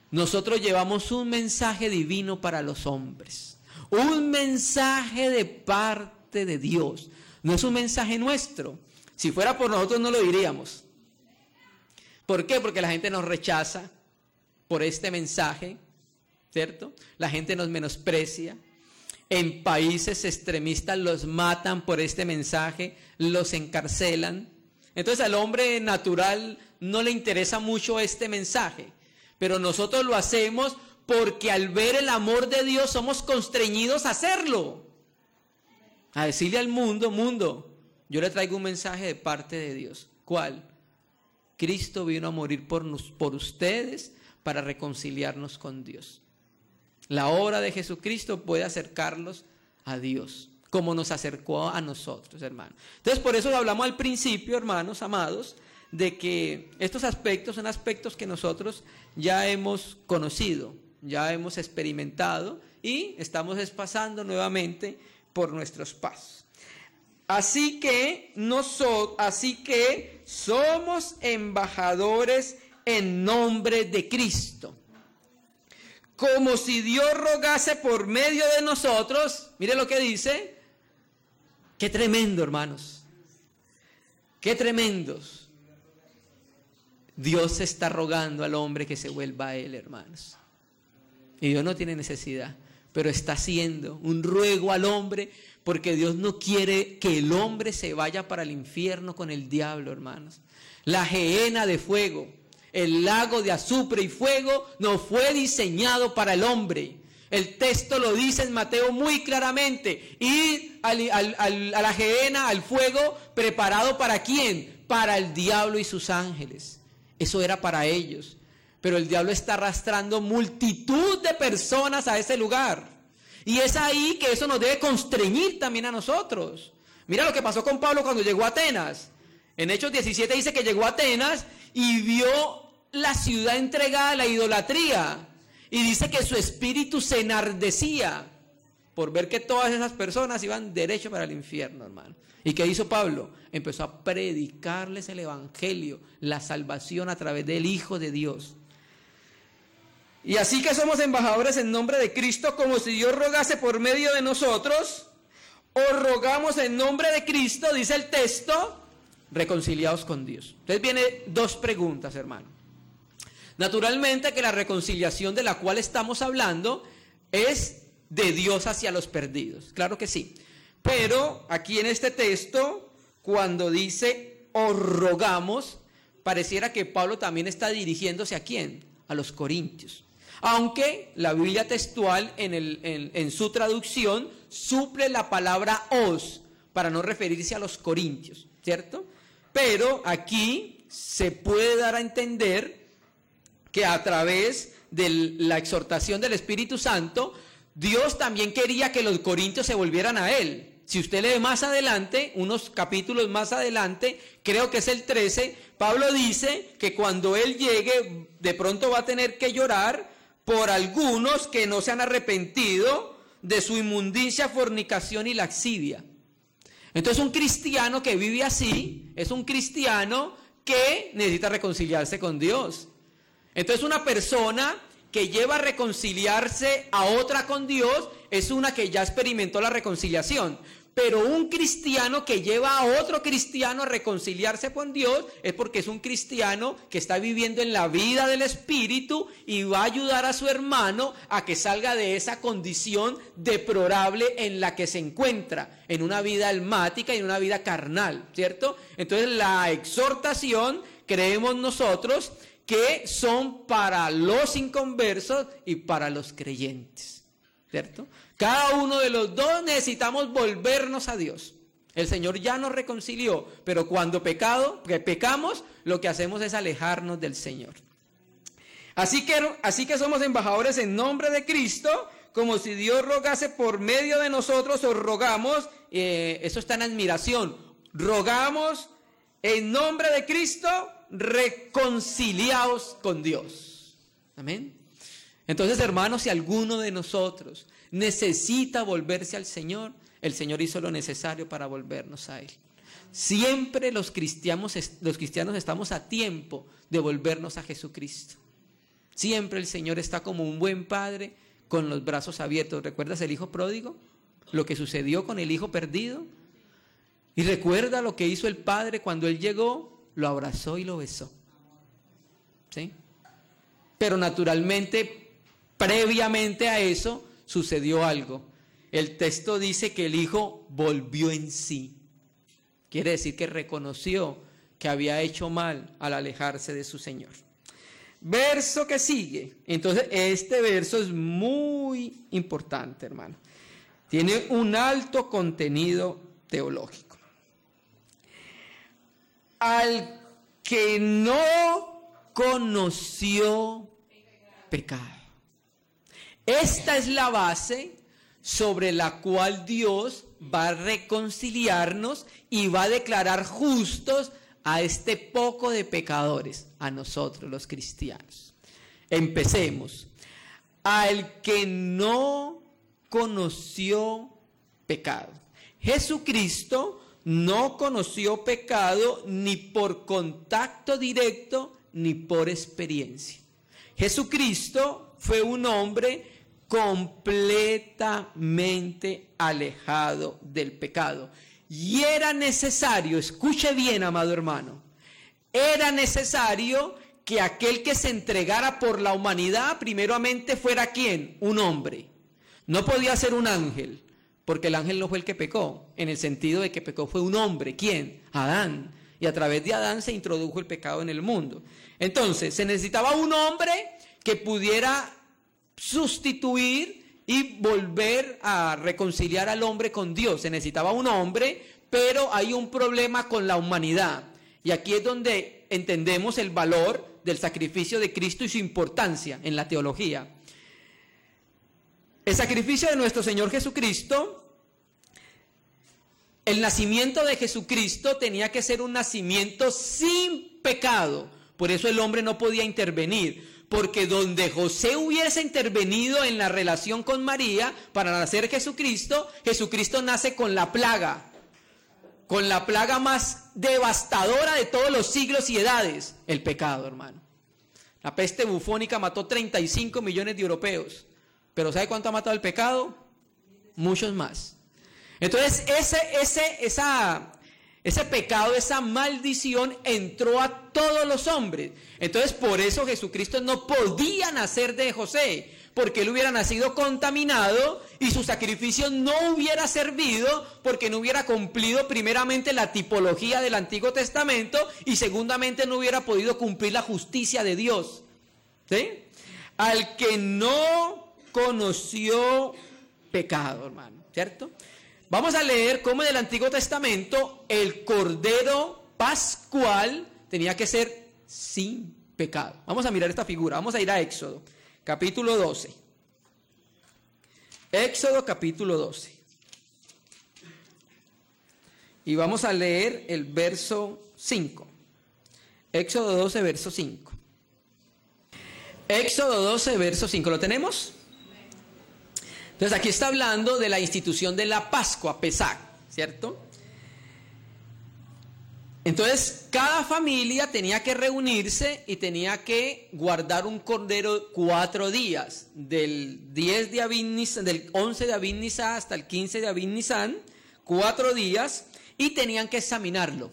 Nosotros llevamos un mensaje divino para los hombres. Un mensaje de parte de Dios. No es un mensaje nuestro. Si fuera por nosotros no lo diríamos. ¿Por qué? Porque la gente nos rechaza por este mensaje, ¿cierto? La gente nos menosprecia. En países extremistas los matan por este mensaje, los encarcelan. Entonces al hombre natural no le interesa mucho este mensaje, pero nosotros lo hacemos porque al ver el amor de Dios somos constreñidos a hacerlo. A decirle al mundo, mundo, yo le traigo un mensaje de parte de Dios. ¿Cuál? Cristo vino a morir por ustedes para reconciliarnos con Dios. La obra de Jesucristo puede acercarlos a Dios, como nos acercó a nosotros, hermanos. Entonces, por eso hablamos al principio, hermanos amados, de que estos aspectos son aspectos que nosotros ya hemos conocido, ya hemos experimentado y estamos pasando nuevamente por nuestros pasos. Así que somos embajadores en nombre de Cristo. Como si Dios rogase por medio de nosotros. Mire lo que dice. Qué tremendo, hermanos. Qué tremendos. Dios está rogando al hombre que se vuelva a Él, hermanos. Y Dios no tiene necesidad, pero está haciendo un ruego al hombre, porque Dios no quiere que el hombre se vaya para el infierno con el diablo, hermanos. La gehenna de fuego, el lago de azufre y fuego no fue diseñado para el hombre. El texto lo dice en Mateo muy claramente. Ir a la gehenna, al fuego, preparado ¿para quién? Para el diablo y sus ángeles. Eso era para ellos. Pero el diablo está arrastrando multitud de personas a ese lugar. Y es ahí que eso nos debe constreñir también a nosotros. Mira lo que pasó con Pablo cuando llegó a Atenas. En Hechos 17 dice que llegó a Atenas y vio la ciudad entregada a la idolatría. Y dice que su espíritu se enardecía por ver que todas esas personas iban derecho para el infierno, hermano. ¿Y qué hizo Pablo? Empezó a predicarles el evangelio, la salvación a través del Hijo de Dios. Y así que somos embajadores en nombre de Cristo, como si Dios rogase por medio de nosotros, o rogamos en nombre de Cristo, dice el texto, reconciliados con Dios. Entonces viene dos preguntas, hermano. Naturalmente que la reconciliación de la cual estamos hablando es de Dios hacia los perdidos, claro que sí. Pero aquí en este texto, cuando dice os rogamos, pareciera que Pablo también está dirigiéndose ¿a quién? A los corintios. Aunque la Biblia textual en su traducción suple la palabra os para no referirse a los corintios, ¿cierto? Pero aquí se puede dar a entender que a través de la exhortación del Espíritu Santo, Dios también quería que los corintios se volvieran a Él. Si usted lee más adelante, unos capítulos más adelante, creo que es el 13, Pablo dice que cuando Él llegue, de pronto va a tener que llorar por algunos que no se han arrepentido de su inmundicia, fornicación y lascivia. Entonces un cristiano que vive así, es un cristiano que necesita reconciliarse con Dios. Entonces una persona que lleva a reconciliarse a otra con Dios es una que ya experimentó la reconciliación. Pero un cristiano que lleva a otro cristiano a reconciliarse con Dios es porque es un cristiano que está viviendo en la vida del Espíritu y va a ayudar a su hermano a que salga de esa condición deplorable en la que se encuentra, en una vida almática y en una vida carnal, ¿cierto? Entonces la exhortación, creemos nosotros, que son para los inconversos y para los creyentes, ¿cierto? Cada uno de los dos necesitamos volvernos a Dios. El Señor ya nos reconcilió, pero cuando pecamos, lo que hacemos es alejarnos del Señor. Así que somos embajadores en nombre de Cristo, como si Dios rogase por medio de nosotros, os rogamos, eso está en admiración, rogamos en nombre de Cristo, reconciliaos con Dios. Amén. Entonces, hermanos, si alguno de nosotros necesita volverse al Señor, el Señor hizo lo necesario para volvernos a Él. Siempre los cristianos estamos a tiempo de volvernos a Jesucristo. Siempre el Señor está como un buen padre con los brazos abiertos. ¿Recuerdas el hijo pródigo? Lo que sucedió con el hijo perdido. Y recuerda lo que hizo el padre cuando él llegó, lo abrazó y lo besó. ¿Sí? Pero naturalmente, previamente a eso, sucedió algo. El texto dice que el hijo volvió en sí. Quiere decir que reconoció que había hecho mal al alejarse de su Señor. Verso que sigue. Entonces, este verso es muy importante, hermano. Tiene un alto contenido teológico. Al que no conoció pecado. Esta es la base sobre la cual Dios va a reconciliarnos y va a declarar justos a este poco de pecadores, a nosotros los cristianos. Empecemos. Al que no conoció pecado. Jesucristo no conoció pecado ni por contacto directo ni por experiencia. Jesucristo fue un hombre completamente alejado del pecado. Y era necesario, escuche bien, amado hermano, era necesario que aquel que se entregara por la humanidad, primeramente fuera ¿quién? Un hombre. No podía ser un ángel, porque el ángel no fue el que pecó, en el sentido de que pecó fue un hombre. ¿Quién? Adán. Y a través de Adán se introdujo el pecado en el mundo. Entonces, se necesitaba un hombre que pudiera sustituir y volver a reconciliar al hombre con Dios. Se necesitaba un hombre, pero hay un problema con la humanidad. Y aquí es donde entendemos el valor del sacrificio de Cristo y su importancia en la teología. El sacrificio de nuestro Señor Jesucristo, el nacimiento de Jesucristo tenía que ser un nacimiento sin pecado. Por eso el hombre no podía intervenir. Porque donde José hubiese intervenido en la relación con María para nacer Jesucristo, Jesucristo nace con la plaga más devastadora de todos los siglos y edades, el pecado, hermano. La peste bufónica mató 35 millones de europeos, pero ¿sabe cuánto ha matado el pecado? Muchos más. Entonces ese pecado, esa maldición entró a todos los hombres. Entonces por eso Jesucristo no podía nacer de José, porque él hubiera nacido contaminado y su sacrificio no hubiera servido, porque no hubiera cumplido primeramente la tipología del Antiguo Testamento y segundamente no hubiera podido cumplir la justicia de Dios. ¿Sí? Al que no conoció pecado, hermano, ¿cierto? Vamos a leer cómo en el Antiguo Testamento el Cordero Pascual tenía que ser sin pecado. Vamos a mirar esta figura. Vamos a ir a Éxodo, capítulo 12. Éxodo, capítulo 12. Y vamos a leer el verso 5. Éxodo 12, verso 5. Éxodo 12, verso 5. ¿Lo tenemos? Entonces aquí está hablando de la institución de la Pascua, Pesach, ¿cierto? Entonces, cada familia tenía que reunirse y tenía que guardar un cordero 4 días, del 10 de Abib Nisan, del 11 de Abib Nisan hasta el 15 de Abib Nisan, 4 días, y tenían que examinarlo.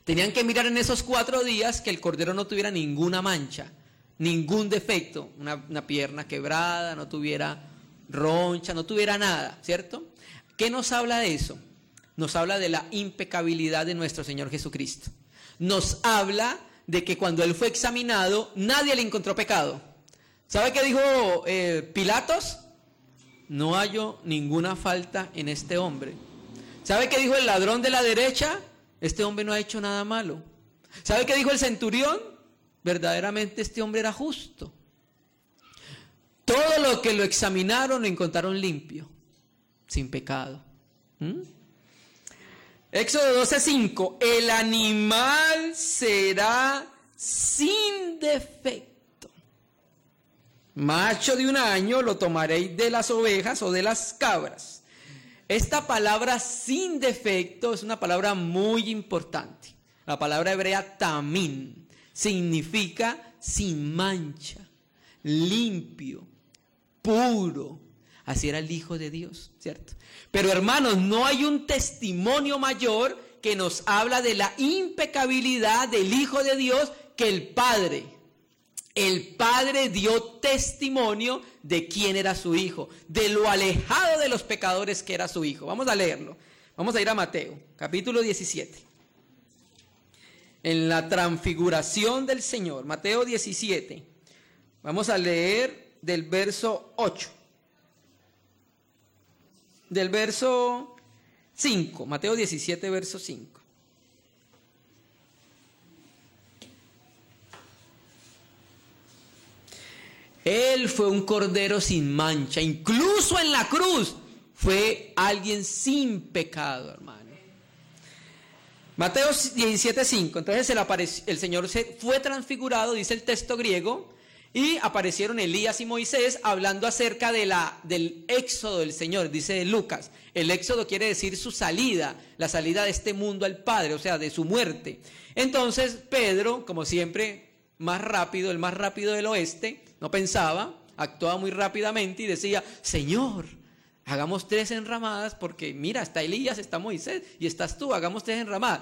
Tenían que mirar en esos 4 días que el cordero no tuviera ninguna mancha, ningún defecto, una pierna quebrada, no tuviera roncha, no tuviera nada, ¿cierto? ¿Qué nos habla de eso? Nos habla de la impecabilidad de nuestro Señor Jesucristo. Nos habla de que cuando Él fue examinado, nadie le encontró pecado. ¿Sabe qué dijo Pilatos? No hallo ninguna falta en este hombre. ¿Sabe qué dijo el ladrón de la derecha? Este hombre no ha hecho nada malo. ¿Sabe qué dijo el centurión? Verdaderamente este hombre era justo. Todo lo que lo examinaron lo encontraron limpio, sin pecado. Éxodo 12:5, el animal será sin defecto. Macho de 1 año lo tomaréis de las ovejas o de las cabras. Esta palabra sin defecto es una palabra muy importante. La palabra hebrea tamín significa sin mancha, limpio, puro. Así era el Hijo de Dios, ¿cierto? Pero hermanos, no hay un testimonio mayor que nos habla de la impecabilidad del Hijo de Dios que el Padre. El Padre dio testimonio de quién era su Hijo, de lo alejado de los pecadores que era su Hijo. Vamos a leerlo. Vamos a ir a Mateo, capítulo 17. En la transfiguración del Señor, Mateo 17. Vamos a leer del verso 8. Del verso 5, Mateo 17, verso 5. Él fue un cordero sin mancha, incluso en la cruz fue alguien sin pecado, hermano. Mateo 17, 5, entonces el Señor fue transfigurado, dice el texto griego, y aparecieron Elías y Moisés hablando acerca del éxodo del Señor, dice Lucas. El éxodo quiere decir su salida, la salida de este mundo al Padre, o sea, de su muerte. Entonces Pedro, como siempre, el más rápido del oeste, no pensaba, actuaba muy rápidamente y decía, Señor, hagamos 3 enramadas porque mira, está Elías, está Moisés y estás tú, hagamos 3 enramadas.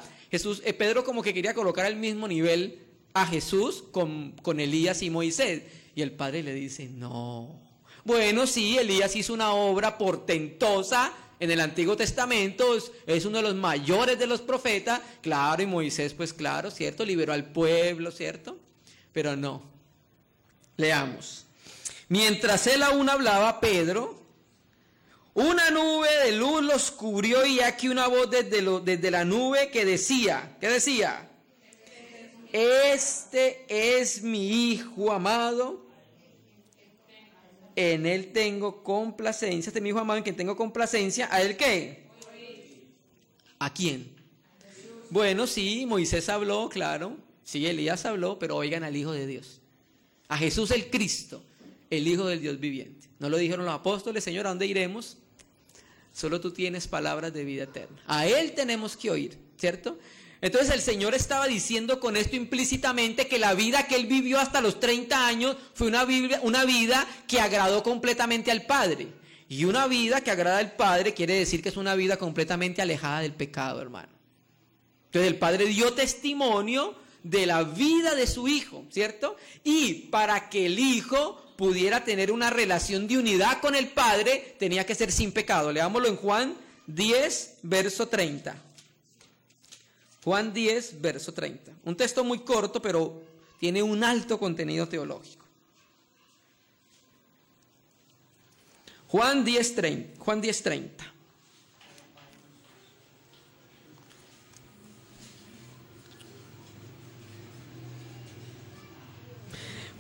Pedro como que quería colocar al mismo nivel a Jesús con Elías y Moisés. Y el Padre le dice, no. Bueno, sí, Elías hizo una obra portentosa en el Antiguo Testamento, es uno de los mayores de los profetas, claro, y Moisés, pues claro, ¿cierto? Liberó al pueblo, ¿cierto? Pero no. Leamos. Mientras él aún hablaba, Pedro, una nube de luz los cubrió y aquí una voz desde la nube que decía, ¿qué decía? Este es mi Hijo amado, en él tengo complacencia. Este es mi Hijo amado en quien tengo complacencia. ¿A él qué? ¿A quién? Bueno, sí, Moisés habló, claro. Sí, Elías habló, pero oigan al Hijo de Dios. A Jesús el Cristo, el Hijo del Dios viviente. ¿No lo dijeron los apóstoles? Señor, ¿a dónde iremos? Solo tú tienes palabras de vida eterna. A él tenemos que oír, ¿cierto? Entonces el Señor estaba diciendo con esto implícitamente que la vida que Él vivió hasta los 30 años fue una vida que agradó completamente al Padre. Y una vida que agrada al Padre quiere decir que es una vida completamente alejada del pecado, hermano. Entonces el Padre dio testimonio de la vida de su Hijo, ¿cierto? Y para que el Hijo pudiera tener una relación de unidad con el Padre, tenía que ser sin pecado. Leámoslo en Juan 10, verso 30. Juan 10, verso 30. Un texto muy corto, pero tiene un alto contenido teológico. Juan 10, 30. Juan 10, 30.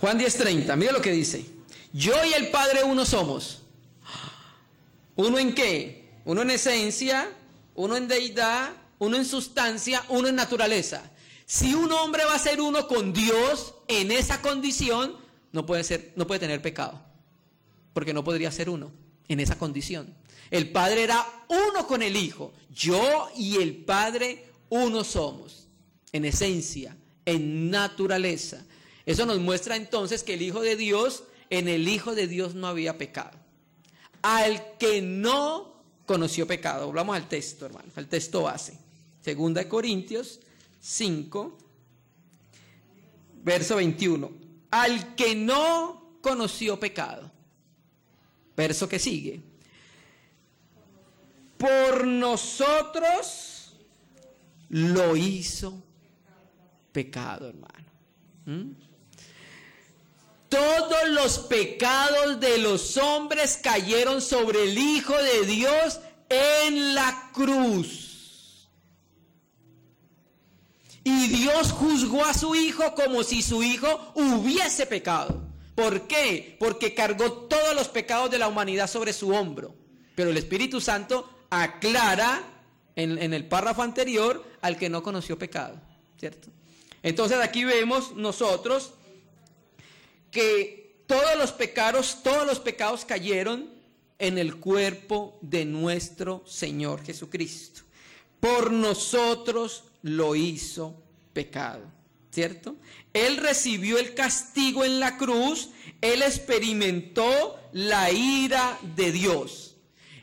Juan 10, 30. Mira lo que dice. Yo y el Padre uno somos. ¿Uno en qué? Uno en esencia, uno en deidad, uno en sustancia, uno en naturaleza. Si un hombre va a ser uno con Dios en esa condición, no puede tener pecado, porque no podría ser uno en esa condición. El Padre era uno con el Hijo. Yo y el Padre uno somos, en esencia, en naturaleza. Eso nos muestra entonces que el Hijo de Dios, en el Hijo de Dios no había pecado. Al que no conoció pecado. Volvamos al texto, hermano, al texto base. 2 Corintios 5, verso 21. Al que no conoció pecado. Verso que sigue. Por nosotros lo hizo pecado, hermano. Todos los pecados de los hombres cayeron sobre el Hijo de Dios en la cruz. Y Dios juzgó a su Hijo como si su Hijo hubiese pecado. ¿Por qué? Porque cargó todos los pecados de la humanidad sobre su hombro. Pero el Espíritu Santo aclara en el párrafo anterior al que no conoció pecado, ¿cierto? Entonces aquí vemos nosotros que todos los pecados cayeron en el cuerpo de nuestro Señor Jesucristo. Por nosotros lo hizo pecado, ¿cierto? Él recibió el castigo en la cruz, Él experimentó la ira de Dios.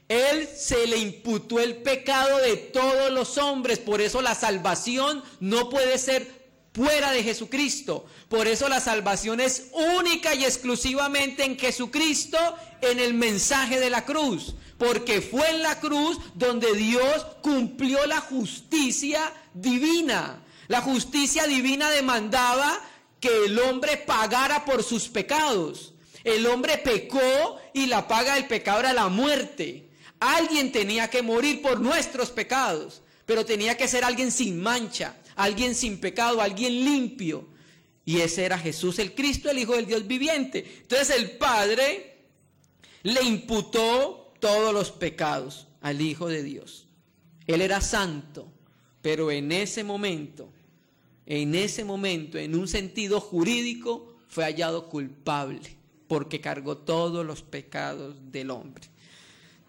Él se le imputó el pecado de todos los hombres, por eso la salvación no puede ser fuera de Jesucristo. Por eso la salvación es única y exclusivamente en Jesucristo, en el mensaje de la cruz. Porque fue en la cruz donde Dios cumplió la justicia divina. La justicia divina demandaba que el hombre pagara por sus pecados. El hombre pecó y la paga del pecado era la muerte. Alguien tenía que morir por nuestros pecados, pero tenía que ser alguien sin mancha, alguien sin pecado, alguien limpio. Y ese era Jesús el Cristo, el Hijo del Dios viviente. Entonces el Padre le imputó todos los pecados al Hijo de Dios. Él era santo, pero en ese momento, en un sentido jurídico, fue hallado culpable, porque cargó todos los pecados del hombre.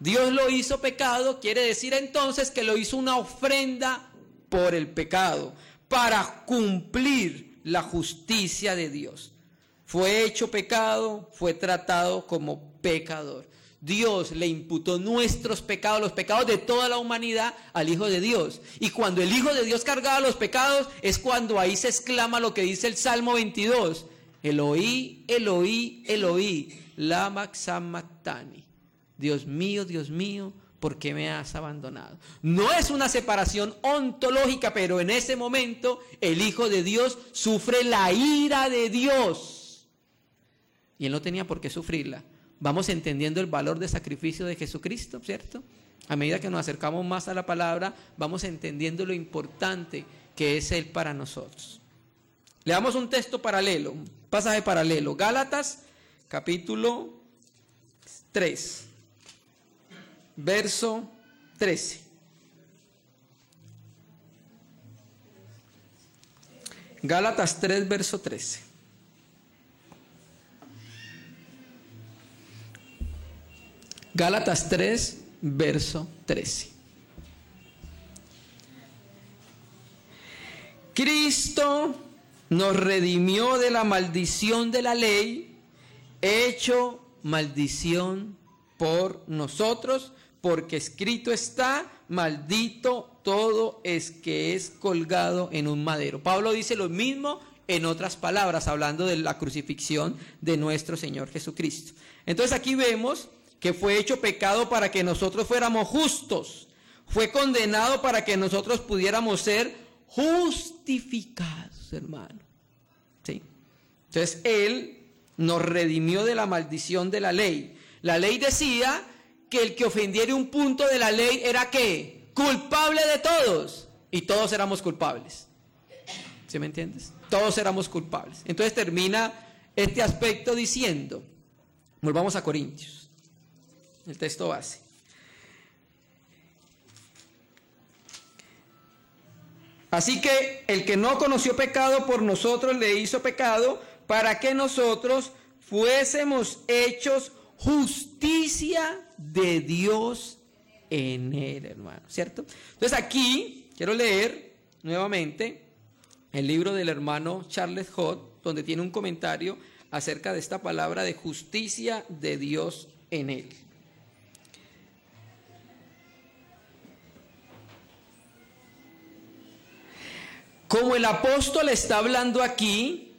Dios lo hizo pecado, quiere decir entonces que lo hizo una ofrenda por el pecado, para cumplir la justicia de Dios. Fue hecho pecado, fue tratado como pecador. Dios le imputó nuestros pecados, los pecados de toda la humanidad, al Hijo de Dios. Y cuando el Hijo de Dios cargaba los pecados, es cuando ahí se exclama lo que dice el Salmo 22. Eloí, Eloí, Eloí, lama sabactani. Dios mío, ¿por qué me has abandonado? No es una separación ontológica, pero en ese momento el Hijo de Dios sufre la ira de Dios. Y Él no tenía por qué sufrirla. Vamos entendiendo el valor del sacrificio de Jesucristo, ¿cierto? A medida que nos acercamos más a la palabra, vamos entendiendo lo importante que es Él para nosotros. Le damos un texto paralelo, un pasaje paralelo. Gálatas, capítulo 3. Verso 13. Gálatas 3, verso 13. Gálatas 3, verso 13. Cristo nos redimió de la maldición de la ley, hecho maldición por nosotros, porque escrito está, maldito todo es que es colgado en un madero. Pablo dice lo mismo en otras palabras, hablando de la crucifixión de nuestro Señor Jesucristo. Entonces aquí vemos que fue hecho pecado para que nosotros fuéramos justos, fue condenado para que nosotros pudiéramos ser justificados, hermano. ¿Sí? Entonces Él nos redimió de la maldición de la ley. La ley decía que el que ofendiera un punto de la ley era ¿qué? Culpable de todos. Y todos éramos culpables. ¿Sí me entiendes? Todos éramos culpables. Entonces termina este aspecto diciendo, volvamos a Corintios, el texto base. Así que el que no conoció pecado por nosotros le hizo pecado para que nosotros fuésemos hechos justicia de Dios en él, hermano, ¿cierto? Entonces aquí quiero leer nuevamente el libro del hermano Charles Hodge, donde tiene un comentario acerca de esta palabra de justicia de Dios en él. Como el apóstol está hablando aquí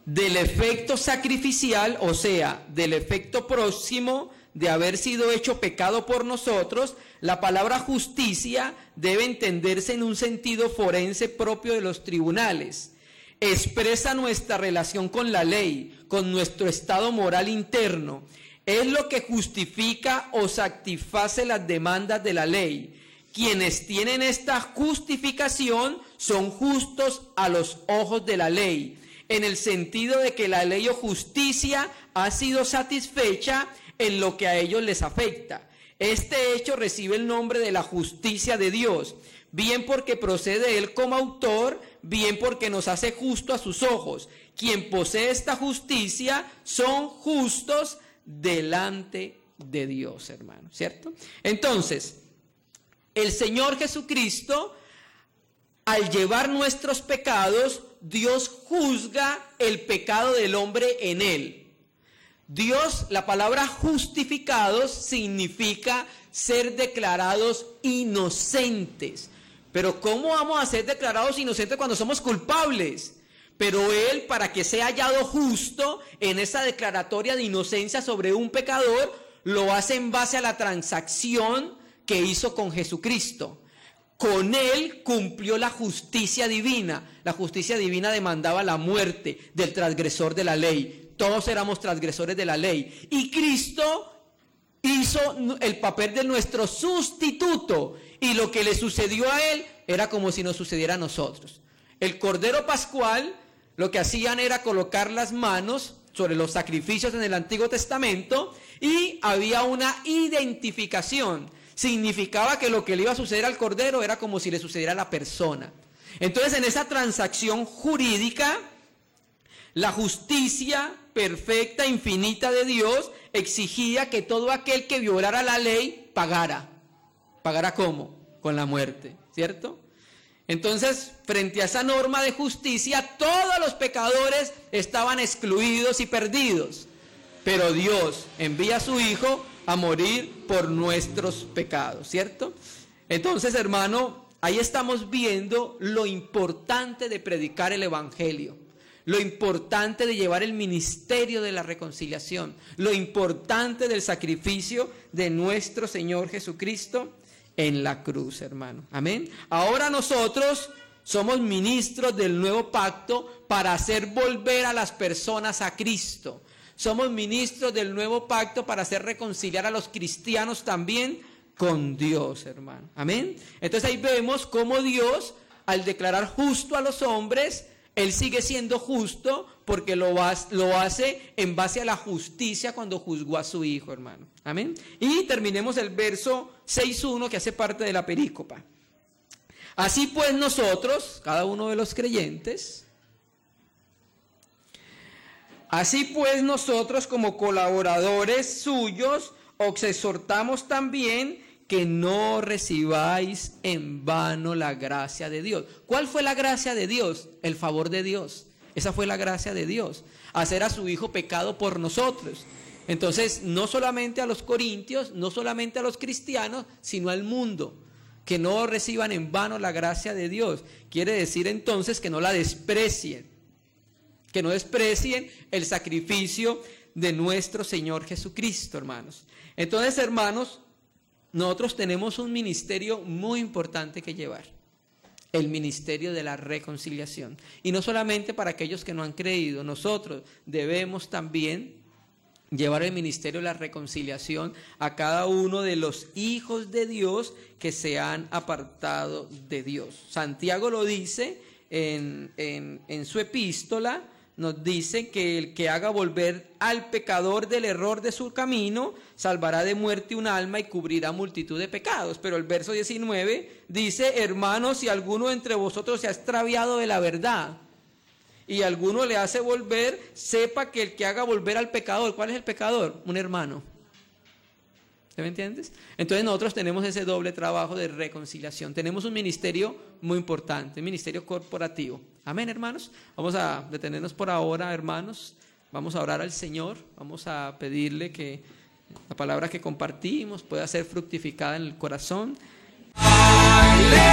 del efecto sacrificial, o sea, del efecto próximo de haber sido hecho pecado por nosotros, la palabra justicia debe entenderse en un sentido forense propio de los tribunales. Expresa nuestra relación con la ley, con nuestro estado moral interno. Es lo que justifica o satisface las demandas de la ley. Quienes tienen esta justificación son justos a los ojos de la ley, en el sentido de que la ley o justicia ha sido satisfecha en lo que a ellos les afecta. Este hecho recibe el nombre de la justicia de Dios, bien porque procede de Él como autor, bien porque nos hace justo a sus ojos. Quien posee esta justicia son justos delante de Dios, hermano, ¿cierto? Entonces, el Señor Jesucristo, al llevar nuestros pecados, Dios juzga el pecado del hombre en él. Dios, la palabra justificados significa ser declarados inocentes. Pero ¿cómo vamos a ser declarados inocentes cuando somos culpables? Pero Él, para que sea hallado justo en esa declaratoria de inocencia sobre un pecador, lo hace en base a la transacción que hizo con Jesucristo. Con Él cumplió la justicia divina. La justicia divina demandaba la muerte del transgresor de la ley. Todos éramos transgresores de la ley. Y Cristo hizo el papel de nuestro sustituto. Y lo que le sucedió a Él era como si nos sucediera a nosotros. El Cordero Pascual, lo que hacían era colocar las manos sobre los sacrificios en el Antiguo Testamento y había una identificación. Significaba que lo que le iba a suceder al Cordero era como si le sucediera a la persona. Entonces, en esa transacción jurídica, la justicia perfecta, infinita de Dios exigía que todo aquel que violara la ley pagara. ¿Pagara cómo? Con la muerte, ¿cierto? Entonces, frente a esa norma de justicia, todos los pecadores estaban excluidos y perdidos. Pero Dios envía a su Hijo a morir por nuestros pecados, ¿cierto? Entonces, hermano, ahí estamos viendo lo importante de predicar el Evangelio, lo importante de llevar el ministerio de la reconciliación, lo importante del sacrificio de nuestro Señor Jesucristo en la cruz, hermano. Amén. Ahora nosotros somos ministros del nuevo pacto para hacer volver a las personas a Cristo. Somos ministros del nuevo pacto para hacer reconciliar a los cristianos también con Dios, hermano. Amén. Entonces ahí vemos cómo Dios, al declarar justo a los hombres, Él sigue siendo justo porque lo hace en base a la justicia cuando juzgó a su Hijo, hermano. Amén. Y terminemos el verso 6.1 que hace parte de la perícopa. Así pues nosotros, cada uno de los creyentes, así pues nosotros como colaboradores suyos os exhortamos también que no recibáis en vano la gracia de Dios. ¿Cuál fue la gracia de Dios? El favor de Dios. Esa fue la gracia de Dios. Hacer a su Hijo pecado por nosotros. Entonces, no solamente a los corintios, no solamente a los cristianos, sino al mundo. Que no reciban en vano la gracia de Dios. Quiere decir entonces que no la desprecien. Que no desprecien el sacrificio de nuestro Señor Jesucristo, hermanos. Entonces, hermanos, nosotros tenemos un ministerio muy importante que llevar. El ministerio de la reconciliación. Y no solamente para aquellos que no han creído. Nosotros debemos también llevar el ministerio de la reconciliación a cada uno de los hijos de Dios que se han apartado de Dios. Santiago lo dice en su epístola. Nos dice que el que haga volver al pecador del error de su camino, salvará de muerte un alma y cubrirá multitud de pecados. Pero el verso 19 dice, hermanos, si alguno entre vosotros se ha extraviado de la verdad y alguno le hace volver, sepa que el que haga volver al pecador, ¿cuál es el pecador? Un hermano. ¿Sí me entiendes? Entonces nosotros tenemos ese doble trabajo de reconciliación. Tenemos un ministerio muy importante, un ministerio corporativo. Amén, hermanos. Vamos a detenernos por ahora, hermanos. Vamos a orar al Señor. Vamos a pedirle que la palabra que compartimos pueda ser fructificada en el corazón. ¡Aleluya!